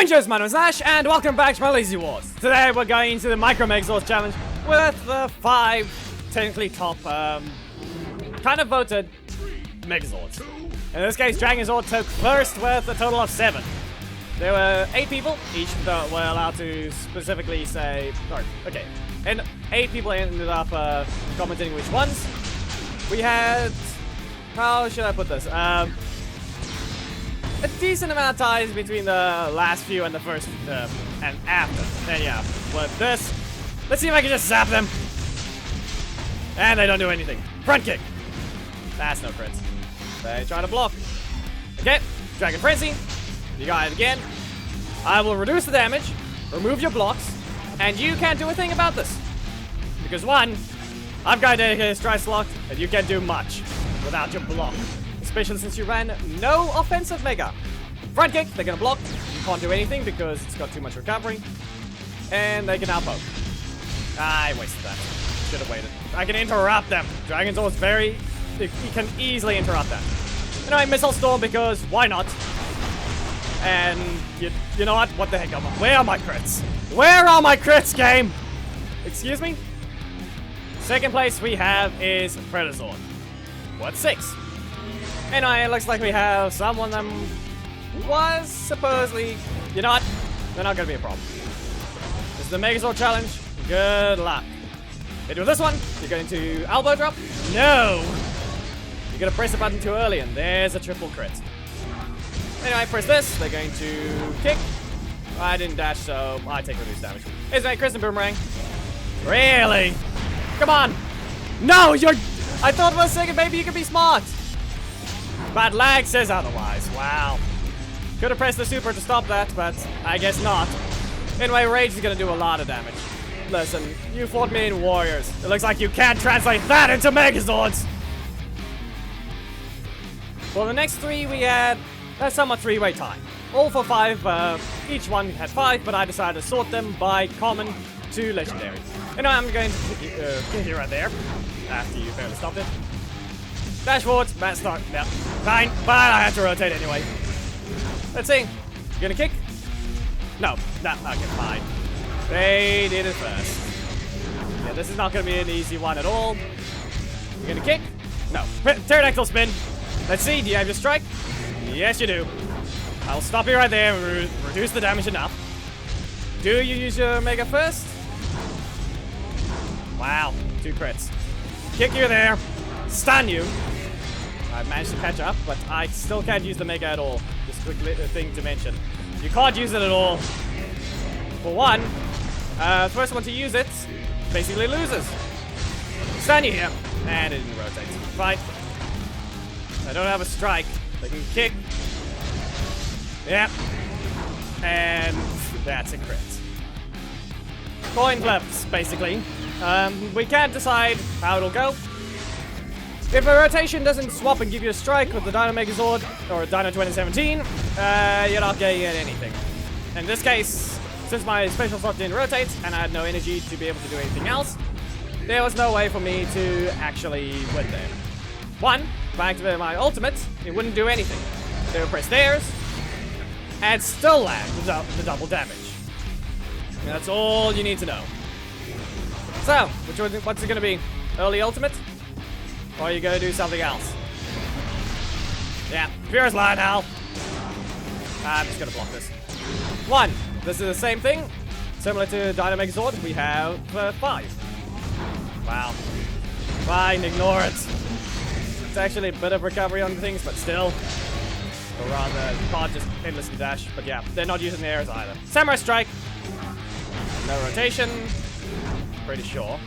Rangers, my name is Nash, and welcome back to my Lazy Wars. Today we're going into the Megazord challenge with the 5 technically top, kind of voted Megazords. In this case, Dragonzord took first with a total of 7. There were 8 people, each that were allowed to specifically say, okay, and 8 people ended up commenting which ones. We had, how should I put this? A decent amount of ties between the last few and the first and after. And yeah, with this, let's see if I can just zap them. And they don't do anything. Front kick. That's no crits. They try to block. Okay, Dragon Frenzy. You got it again. I will reduce the damage, remove your blocks, and you can't do a thing about this. Because one, I've got a strike slot, and you can't do much without your block. Especially since you ran no offensive Mega. Front kick, they're gonna block. You can't do anything because it's got too much recovery. And they can outpoke. I wasted that. Should have waited. I can interrupt them. Dragonzord's very... He can easily interrupt that. Anyway, Missile Storm because why not? And you know what? What the heck? Where are my crits? Where are my crits, game? Excuse me? Second place we have is Predazord. What, 6? Anyway, it looks like we have someone that was supposedly... You know what? They're not going to be a problem. This is the Megazord challenge. Good luck. Hit with this one. You're going to elbow drop. No! You're going to press the button too early, and there's a triple crit. Anyway, press this. They're going to kick. I didn't dash, so I take reduced damage. Here's my Crescent Boomerang. Really? Come on! No, you're... I thought for a second, maybe you could be smart. But lag says otherwise. Wow. Could have pressed the super to stop that, but I guess not. Anyway, Rage is going to do a lot of damage. Listen, you fought me in Warriors. It looks like you can't translate that into Megazords. For the next 3, we had a somewhat 3-way tie. All for 5. Each one had 5, but I decided to sort them by common to legendary. And I'm going to get you right there after you barely stopped it. Dash forward, bad start. Yep. Fine, but I have to rotate anyway. Let's see. You gonna kick? No, okay, fine. They did it first. Yeah, this is not gonna be an easy one at all. You gonna kick? No. Pterodactyl spin. Let's see, do you have your strike? Yes, you do. I'll stop you right there and reduce the damage enough. Do you use your Mega first? Wow, 2 crits. Kick you there. Stun you. I've managed to catch up, but I still can't use the Mega at all. Just quick thing to mention. You can't use it at all. For one, first one to use it basically loses. Stun you here. And it didn't rotate. Fine. I don't have a strike. They can kick. Yeah. And that's a crit. Coin flips, basically. We can't decide how it'll go. If a rotation doesn't swap and give you a strike with the Dino Megazord or Dino 2017, you're not getting anything. In this case, since my special slot didn't rotate and I had no energy to be able to do anything else, there was no way for me to actually win there. One, if I activated my ultimate, it wouldn't do anything. They would press theirs and still land the double damage. And that's all you need to know. So, what's it going to be? Early ultimate? Or are you going to do something else? Yeah, Pure Line now. I'm just going to block this. 1. This is the same thing. Similar to Dino Megazord, we have 5. Wow. Fine, ignore it. It's actually a bit of recovery on things, but still. Or rather, you can't just endlessly dash. But yeah, they're not using the airs either. Samurai Strike. No rotation. Pretty sure.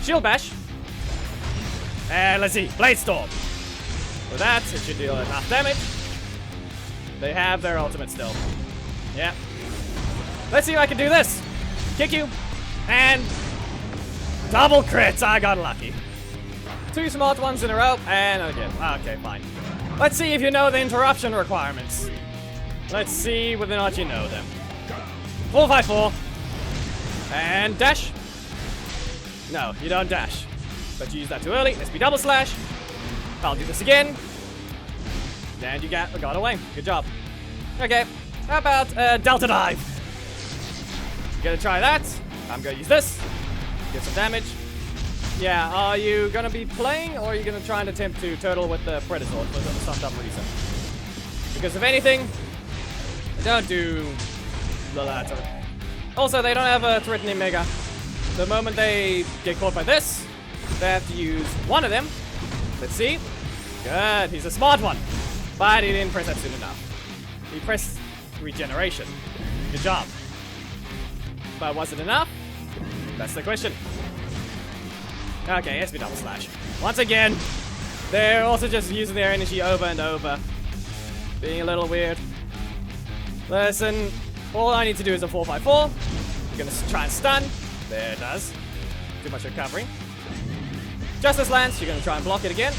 Shield Bash. And let's see, Blade Storm. With that, it should deal enough damage. They have their ultimate still. Yeah. Let's see if I can do this. Kick you. And double crits. I got lucky. 2 smart ones in a row. And again. Okay, fine. Let's see if you know the interruption requirements. Let's see whether or not you know them. 4-5-4. And dash. No, you don't dash. But you use that too early. SP double slash. I'll do this again. And you got away. Good job. Okay. How about Delta Dive? You gonna try that? I'm gonna use this. Get some damage. Yeah, are you gonna be playing, or are you gonna try and attempt to turtle with the Predazord for some dumb reason? Because if anything, don't do the latter. Also, they don't have a threatening Mega. The moment they get caught by this, they have to use one of them. Let's see. Good, he's a smart one. But he didn't press that soon enough. He pressed regeneration. Good job. But was it enough? That's the question. Okay, SP double slash. Once again, they're also just using their energy over and over. Being a little weird. Listen, all I need to do is a 4-5-4. You're gonna try and stun. There it does. Too much recovery. Justice Lance, you're gonna try and block it again.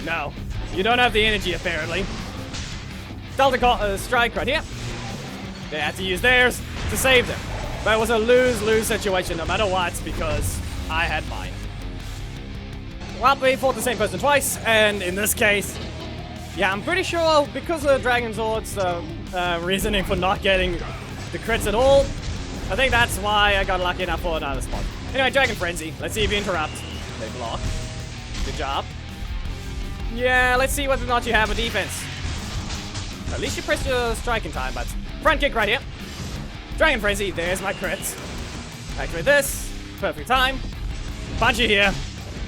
No, you don't have the energy apparently. Delta Strike right here. They had to use theirs to save them. But it was a lose-lose situation no matter what, because I had mine. Well, we fought the same person twice, and in this case, yeah, I'm pretty sure because of Dragonzord's reasoning for not getting the crits at all, I think that's why I got lucky enough for another spot. Anyway, Dragon Frenzy. Let's see if you interrupt. They block. Good job. Yeah, let's see whether or not you have a defense. At least you pressed your strike in time, but front kick right here. Dragon Frenzy, there's my crits. Activate this. Perfect time. Punch you here.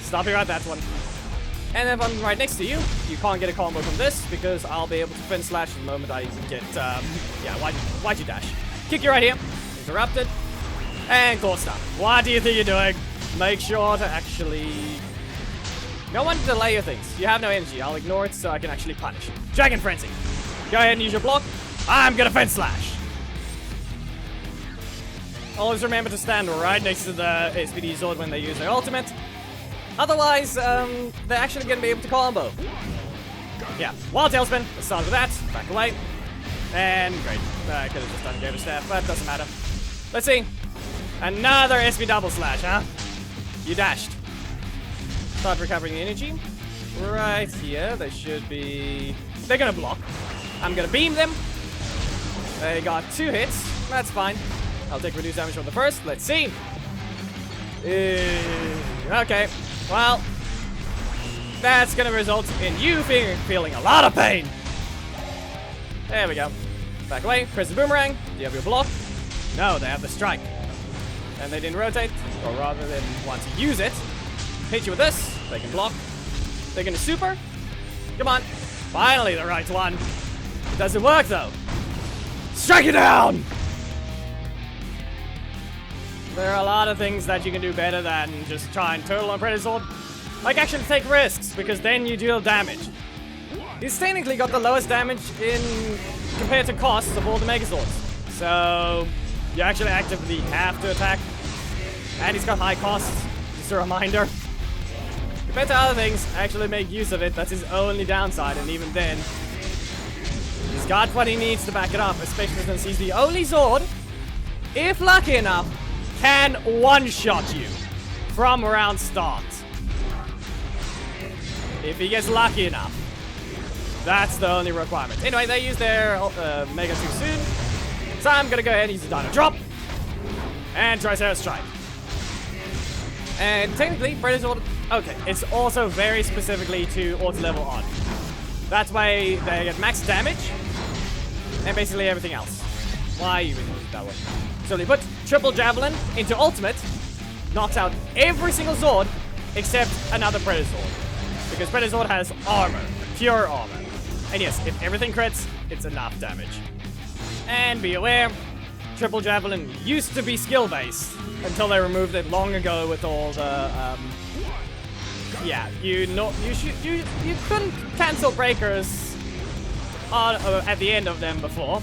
Stop you at that one. And if I'm right next to you, you can't get a combo from this because I'll be able to fin slash the moment I get, yeah, why'd you dash? Kick you right here. Interrupted. And core stop. What do you think you're doing? Make sure to actually... No one delay your things. You have no energy. I'll ignore it so I can actually punish. Dragon Frenzy. Go ahead and use your block. I'm gonna fin slash. Always remember to stand right next to the SPD Zord when they use their ultimate. Otherwise, they're actually going to be able to combo. Yeah, Wild Tailspin. Let's start with that. Back away. And great. I could have just done Gator Staff, but doesn't matter. Let's see. Another SP double slash, huh? You dashed. Start recovering the energy. Right here, they should be... They're going to block. I'm going to beam them. They got 2 hits. That's fine. I'll take reduced damage from the first. Let's see. Okay. Well, that's gonna result in you feeling a lot of pain. There we go. Back away. Press the boomerang. Do you have your block? No, they have the strike. And they didn't rotate, or rather they didn't want to use it. Hit you with this. They can block. They're gonna super. Come on. Finally the right one. It doesn't work though. Strike it down! There are a lot of things that you can do better than just try and turtle on Predazord. Like actually take risks, because then you deal damage. He's technically got the lowest damage in compared to costs of all the Megazords. So you actually actively have to attack. And he's got high costs, just a reminder. Compared to other things, actually make use of it. That's his only downside, and even then, he's got what he needs to back it up, especially since he's the only Zord, if lucky enough, can one-shot you from round start. If he gets lucky enough. That's the only requirement. Anyway, they use their Mega too soon. So I'm gonna go ahead and use the Dino drop. And Triceratops Strike. And technically, Predazord... Okay, it's also very specifically to auto level on. That's why they get max damage. And basically everything else. Why even use it that way? So they put triple javelin into ultimate, knocks out every single Zord except another Predazord. Because Predazord has armor, pure armor. And yes, if everything crits, it's enough damage. And be aware, triple javelin used to be skill based until they removed it long ago with all the yeah, you couldn't cancel breakers on, at the end of them before.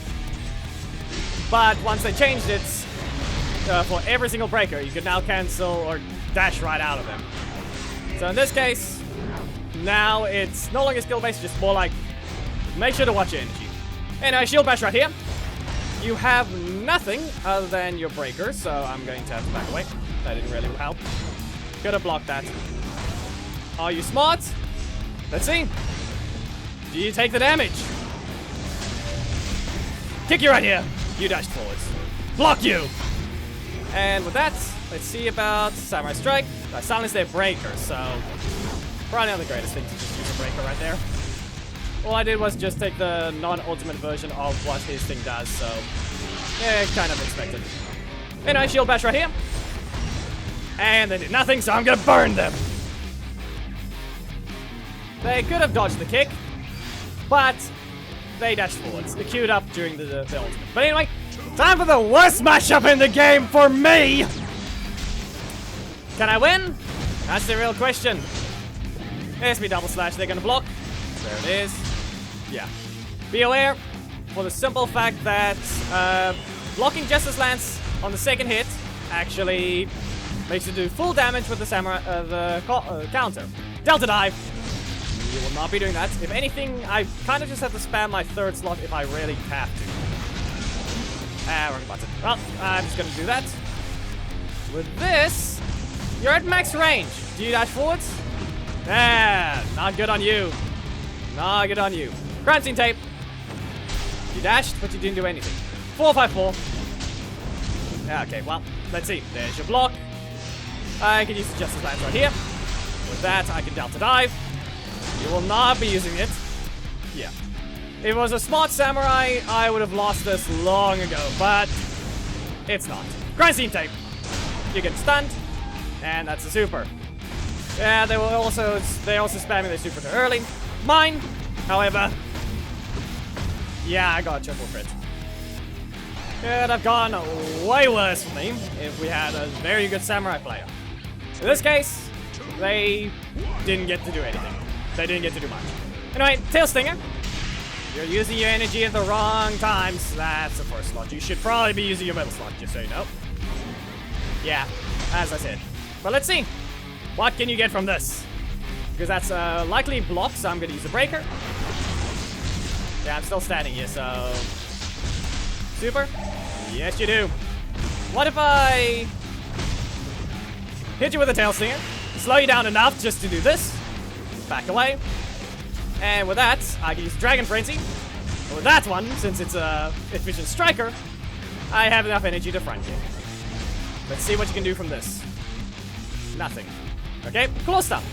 But once they changed it, for every single breaker, you could now cancel or dash right out of them. So in this case, now it's no longer skill-based, just more like, make sure to watch your energy. Anyway, shield bash right here. You have nothing other than your breaker, so I'm going to have to back away. That didn't really help. Could have blocked that. Are you smart? Let's see. Do you take the damage? Kick you right here. You dashed forwards. Block you. And with that, let's see about Samurai Strike. I silenced their breaker, so probably not the greatest thing to just use a breaker right there. All I did was just take the non-ultimate version of what his thing does, so yeah, kind of expected. Anyway, shield bash right here. And they did nothing, so I'm gonna burn them. They could have dodged the kick, but they dashed forwards. It queued up during the ultimate. But anyway, time for the worst matchup in the game for me! Can I win? That's the real question. SP double slash, they're gonna block. There it is. Yeah. Be aware, for the simple fact that blocking Justice Lance on the second hit actually makes it do full damage with the samurai, counter. Delta dive. You will not be doing that. If anything, I kind of just have to spam my third slot if I really have to. Wrong button. Well, I'm just gonna do that. With this, you're at max range. Do you dash forwards? Not good on you. Not good on you. Crime scene tape. You dashed, but you didn't do anything. 454. Okay, well, let's see. There's your block. I can use the Justice Lance right here. With that, I can Delta Dive. You will not be using it. Yeah. If it was a smart samurai, I would have lost this long ago, but it's not. Crime scene tape. You get stunned, and that's a super. Yeah, they're also spamming their super too early. Mine, however, yeah, I got a triple crit. Could have gone way worse for me if we had a very good samurai player. In this case, they didn't get to do anything. They didn't get to do much. Anyway, Tail Stinger. You're using your energy at the wrong times. That's the first slot. You should probably be using your middle slot, just so you know. Yeah, as I said. But let's see. What can you get from this? Because that's likely block, so I'm going to use a breaker. Yeah, I'm still standing here, so... Super? Yes, you do. What if I... hit you with a Tail Stinger, slow you down enough just to do this, back away, and with that, I can use Dragon Frenzy. And with that one, since it's a efficient striker, I have enough energy to front kick. Let's see what you can do from this. Nothing. Okay, cool stuff.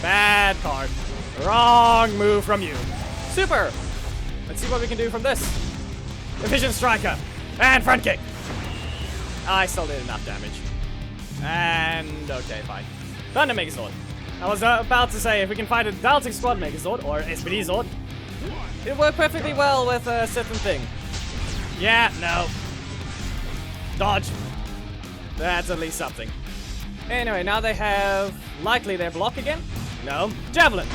Bad card. Wrong move from you. Super. Let's see what we can do from this. Efficient striker. And front kick. I still did enough damage. And okay, fine. Thunder Megazord. I was about to say, if we can find a Daltic Squad Megazord, or SPD Zord, it worked perfectly well with a certain thing. Yeah, no. Dodge. That's at least something. Anyway, now they have likely their block again. No. Javelin.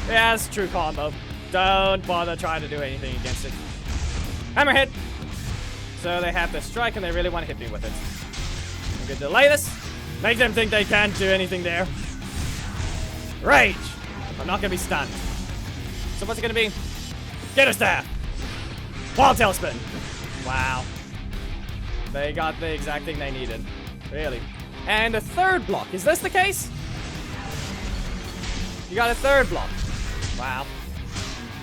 Yes, true combo. Don't bother trying to do anything against it. Hammerhead. So they have their strike and they really want to hit me with it. I'm gonna delay this. Make them think they can't do anything there. Rage. I'm not gonna be stunned. So what's it gonna be? Get a staff. Wild Tailspin. Wow. They got the exact thing they needed. Really. And a third block. Is this the case? You got a third block. Wow.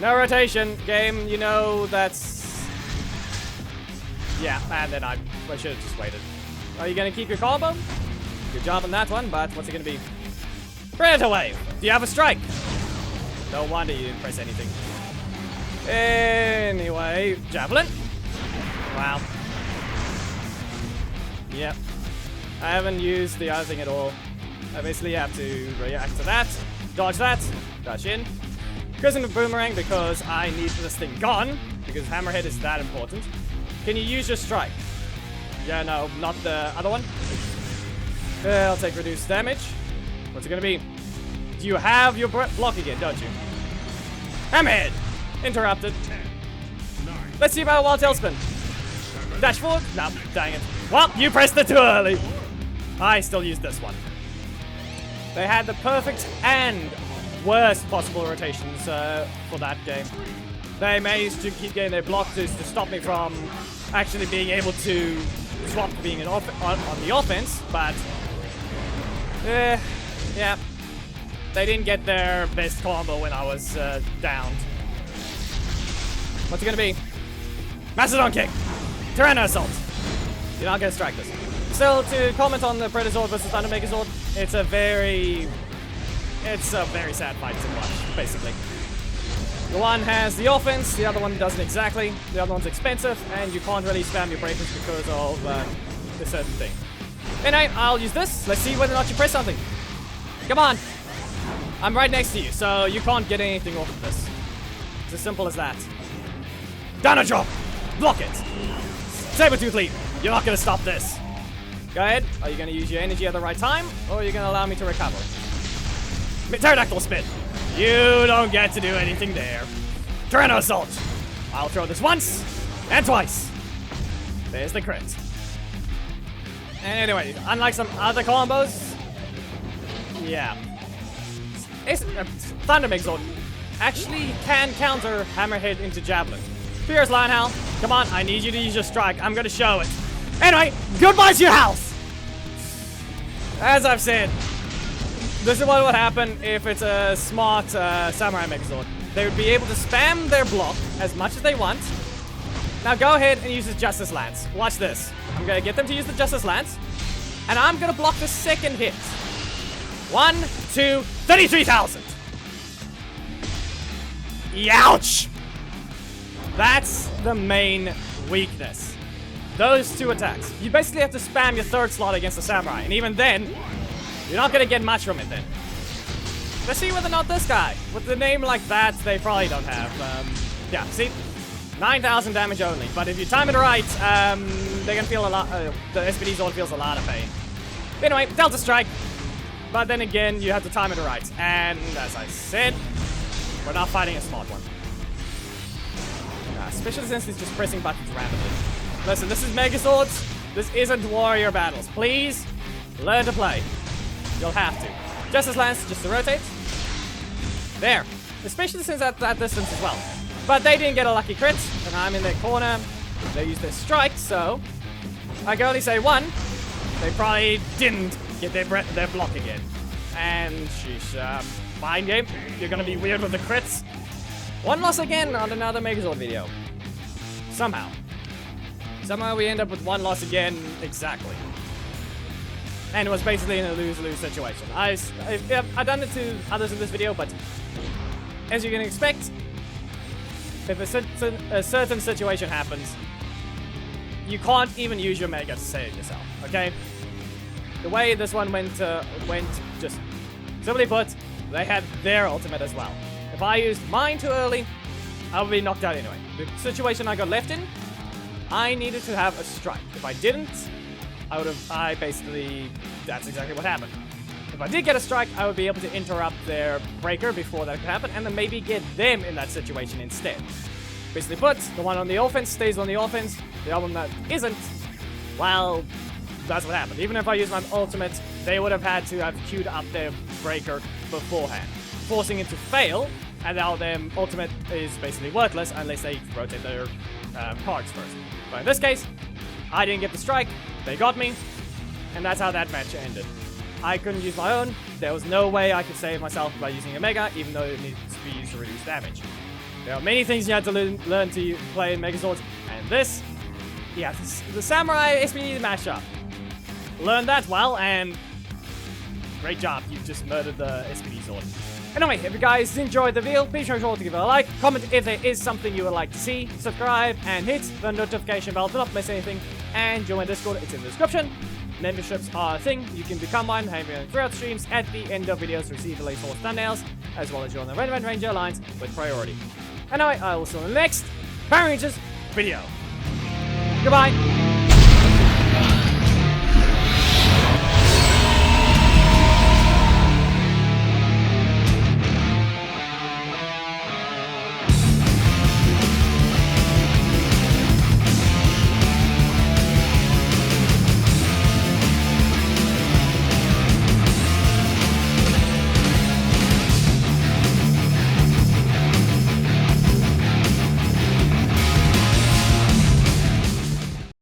No rotation. Game, you know that's... Yeah, and then I should have just waited. Are you gonna keep your combo? Good job on that one, but what's it gonna be? Predator Wave! Do you have a strike? No wonder you didn't press anything. Anyway, Javelin. Wow. Yep. I haven't used the other thing at all. I basically have to react to that, dodge that, dash in. Crimson Boomerang because I need this thing gone, because Hammerhead is that important. Can you use your strike? Yeah, no, not the other one. I'll take reduced damage. What's it gonna be? Do you have your block again, don't you? Hammerhead! Interrupted. Let's see about Wild Tailspin. Dash forward? No, dang it. Well, you pressed it too early. I still used this one. They had the perfect and worst possible rotations for that game. They managed to keep getting their block to stop me from actually being able to swap to being on the offense, but yeah, they didn't get their best combo when I was downed. What's it gonna be? Mastodon Kick! Tyranno Assault! You're not gonna strike this. Still, to comment on the Predazord versus Thunder Megazord, it's a very sad fight to watch, basically. The one has the offense, the other one doesn't exactly. The other one's expensive, and you can't really spam your breakers because of a certain thing. Anyway, I'll use this. Let's see whether or not you press something. Come on. I'm right next to you, so you can't get anything off of this. It's as simple as that. Dino drop! Block it! Sabertooth leap! You're not gonna stop this. Go ahead. Are you gonna use your energy at the right time, or are you gonna allow me to recover? Pterodactyl spin! You don't get to do anything there. Tyranno Assault! I'll throw this once, and twice. There's the crit. And anyway, unlike some other combos, yeah. Thunder Megazord actually can counter Hammerhead into Javelin. Fierce Lionhowl, come on, I need you to use your strike. I'm gonna show it. Anyway, goodbye to your house! As I've said, this is what would happen if it's a smart Samurai Megazord. They would be able to spam their block as much as they want. Now go ahead and use the Justice Lance. Watch this. I'm gonna get them to use the Justice Lance, and I'm gonna block the second hit. 1, 2, 33,000. Ouch! That's the main weakness. Those two attacks. You basically have to spam your third slot against the Samurai, and even then, you're not gonna get much from it then. Let's see whether or not this guy, with a name like that, they probably don't have. Yeah, see? 9,000 damage only, but if you time it right, they're gonna feel a lot, the SPD Zord feels a lot of pain. Anyway, Delta Strike. But then again, you have to time it right. And as I said, we're not fighting a smart one. Special Sense is just pressing buttons randomly. Listen, this is Megazords. This isn't warrior battles. Please, learn to play. You'll have to. Justice Lance, just to rotate. There. Especially since at that distance as well. But they didn't get a lucky crit, and I'm in their corner. They used their strike, so I can only say one. They probably didn't get their block again. And sheesh, fine game. You're gonna be weird with the crits. One loss again on another Megazord video. Somehow. Somehow we end up with one loss again, exactly. And it was basically in a lose-lose situation. I've done it to others in this video, but as you can expect, if a certain situation happens, you can't even use your Mega to save yourself, okay? The way this one went just simply put, they had their ultimate as well. If I used mine too early, I would be knocked out anyway. The situation I got left in, I needed to have a strike. If I didn't, that's exactly what happened. If I did get a strike, I would be able to interrupt their breaker before that could happen, and then maybe get them in that situation instead. Basically put, the one on the offense stays on the offense, the other one that isn't, well, that's what happened. Even if I used my ultimate, they would have had to have queued up their breaker beforehand, forcing it to fail, and now their ultimate is basically worthless unless they rotate their cards first. But in this case, I didn't get the strike, they got me, and that's how that match ended. I couldn't use my own. There was no way I could save myself by using a Mega, even though it needs to be used to reduce damage. There are many things you have to learn to play in Megazords, and this, yeah, the Samurai SPD mashup. Learn that well, and great job, you just murdered the SPD Zord. Anyway, if you guys enjoyed the video, please make sure to give it a like, comment if there is something you would like to see, subscribe, and hit the notification bell to not miss anything, and join my Discord, it's in the description. Memberships are a thing, you can become one, having throughout streams, at the end of videos, receive the latest thumbnails, as well as join the Red Ranger Alliance with priority. Anyway, I will see you in the next Power Rangers video. Goodbye!